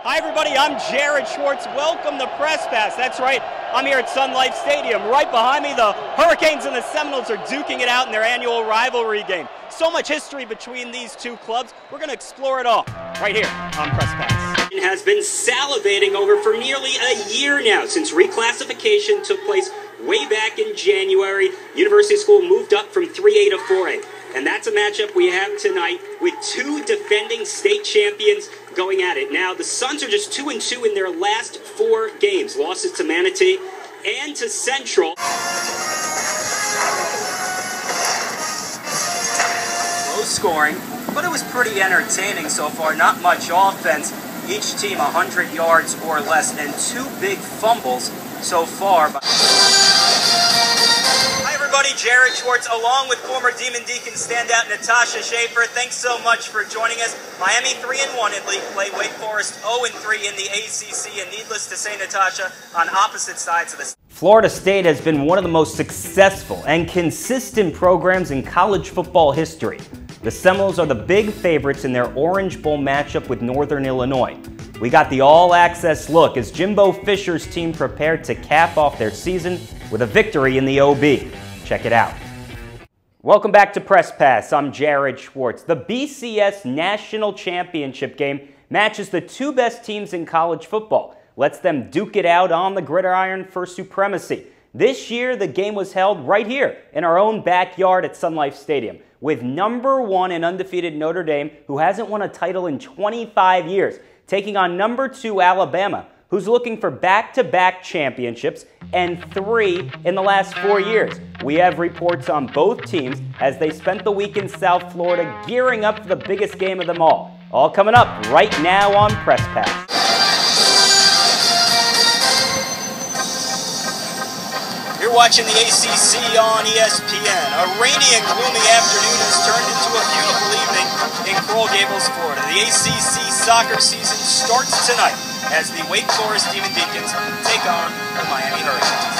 Hi everybody, I'm Jared Schwartz. Welcome to Press Pass. That's right, I'm here at Sun Life Stadium. Right behind me, the Hurricanes and the Seminoles are duking it out in their annual rivalry game. So much history between these two clubs. We're going to explore it all right here on Press Pass. It has been salivating over for nearly a year now since reclassification took place way back in January. University School moved up from 3A to 4A. And that's a matchup we have tonight with two defending state champions going at it. Now, the Suns are just 2-2 in their last 4 games. Losses to Manatee and to Central. Low scoring, but it was pretty entertaining so far. Not much offense. Each team 100 yards or less, and 2 big fumbles so far. Jared Schwartz, along with former Demon Deacon standout Natasha Schaefer. Thanks so much for joining us. Miami 3-1 in league play, Wake Forest 0-3 in the ACC, and needless to say, Natasha, on opposite sides of this. Florida State has been one of the most successful and consistent programs in college football history. The Seminoles are the big favorites in their Orange Bowl matchup with Northern Illinois. We got the all-access look as Jimbo Fisher's team prepared to cap off their season with a victory in the OB. Check it out. Welcome back to Press Pass. I'm Jared Schwartz. The BCS National Championship game matches the 2 best teams in college football, lets them duke it out on the gridiron for supremacy. This year, the game was held right here in our own backyard at Sun Life Stadium with #1 and undefeated Notre Dame, who hasn't won a title in 25 years, taking on #2 Alabama, who's looking for back-to-back championships and 3 in the last 4 years. We have reports on both teams as they spent the week in South Florida gearing up for the biggest game of them all. All coming up right now on Press Pass. You're watching the ACC on ESPN. A rainy and gloomy afternoon has turned into a beautiful evening in Coral Gables, Florida. The ACC soccer season starts tonight as the Wake Forest Demon Deacons take on the Miami Hurricanes.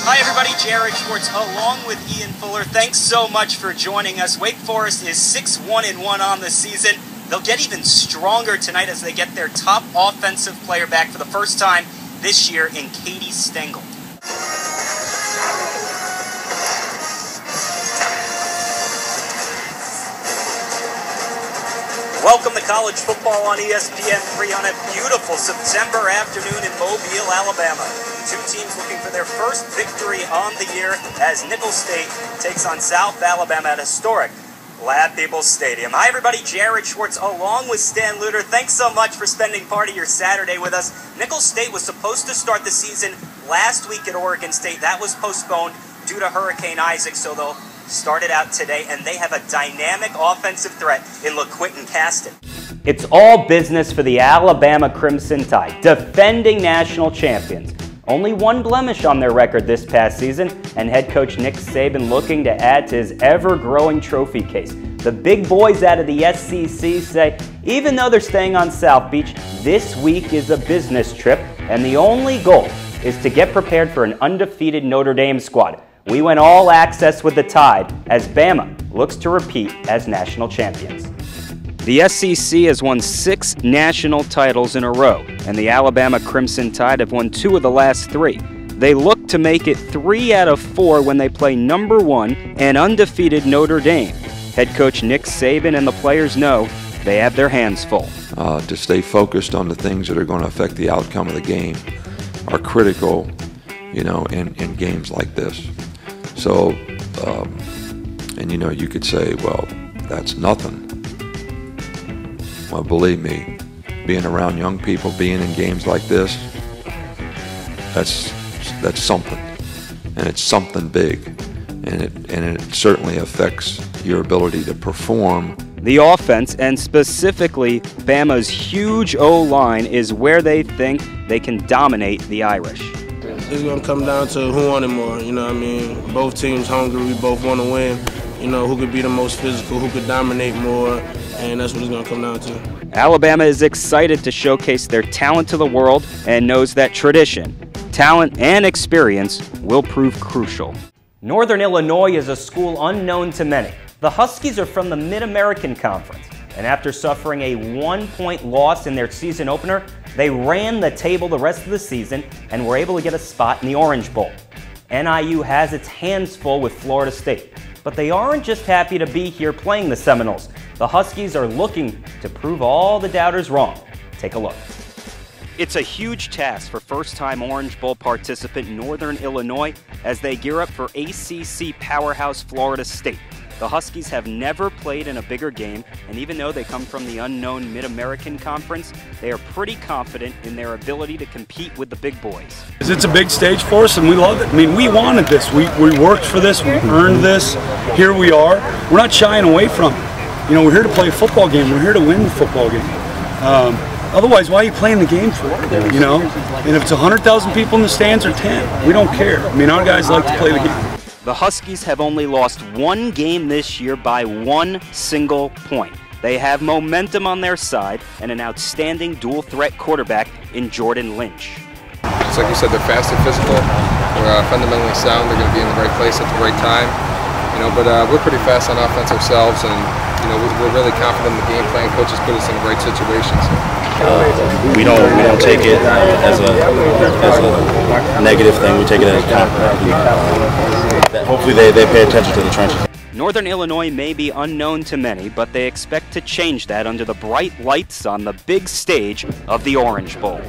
Hi everybody, Jared Schwartz along with Ian Fuller. Thanks so much for joining us. Wake Forest is 6-1-1 on the season. They'll get even stronger tonight as they get their top offensive player back for the first time this year in Katie Stengel. Welcome to college football on ESPN3 on a beautiful September afternoon in Mobile, Alabama. 2 teams looking for their first victory on the year as Nicholls State takes on South Alabama at historic Ladd-Peebles Stadium. Hi everybody, Jared Schwartz along with Stan Luter. Thanks so much for spending part of your Saturday with us. Nicholls State was supposed to start the season last week at Oregon State. That was postponed due to Hurricane Isaac, so they'll start it out today, and they have a dynamic offensive threat in LaQuinton Caston. It's all business for the Alabama Crimson Tide, defending national champions. Only 1 blemish on their record this past season, and head coach Nick Saban looking to add to his ever-growing trophy case. The big boys out of the SEC say, even though they're staying on South Beach, this week is a business trip, and the only goal is to get prepared for an undefeated Notre Dame squad. We went all access with the Tide as Bama looks to repeat as national champions. The SEC has won 6 national titles in a row, and the Alabama Crimson Tide have won 2 of the last 3. They look to make it 3 out of 4 when they play #1 and undefeated Notre Dame. Head coach Nick Saban and the players know they have their hands full. To stay focused on the things that are going to affect the outcome of the game are critical, in games like this. So, you could say, well, that's nothing. Well, believe me, being around young people, being in games like this, that's something, and it's something big, and it certainly affects your ability to perform. The offense, and specifically Bama's huge O-line, is where they think they can dominate the Irish. It's going to come down to who wanted more, Both teams hungry, we both want to win. Who could be the most physical, who could dominate more, and that's what it's going to come down to. Alabama is excited to showcase their talent to the world and knows that tradition, talent, and experience will prove crucial. Northern Illinois is a school unknown to many. The Huskies are from the Mid-American Conference, And after suffering a 1-point loss in their season opener, they ran the table the rest of the season and were able to get a spot in the Orange Bowl. NIU has its hands full with Florida State, but they aren't just happy to be here playing the Seminoles. The Huskies are looking to prove all the doubters wrong. Take a look. It's a huge task for first-time Orange Bowl participant Northern Illinois as they gear up for ACC powerhouse Florida State. The Huskies have never played in a bigger game, and even though they come from the unknown Mid-American Conference, they are pretty confident in their ability to compete with the big boys. It's a big stage for us, and we love it. I mean, we wanted this. We worked for this. We earned this. Here we are. We're not shying away from it. You know, we're here to play a football game. We're here to win the football game. Otherwise, why are you playing the game for? You know, and if it's 100,000 people in the stands or 10, we don't care. I mean, our guys like to play the game. The Huskies have only lost one game this year by one single point. They have momentum on their side and an outstanding dual-threat quarterback in Jordan Lynch. It's like you said, they're fast and physical. They're fundamentally sound. They're going to be in the right place at the right time. You know, but we're pretty fast on offense ourselves, and you know, we're really confident in the game plan. Coaches put us in the right situations. We don't take it as a negative thing. We take it as a compliment. Hopefully they pay attention to the trenches. Northern Illinois may be unknown to many, but they expect to change that under the bright lights on the big stage of the Orange Bowl.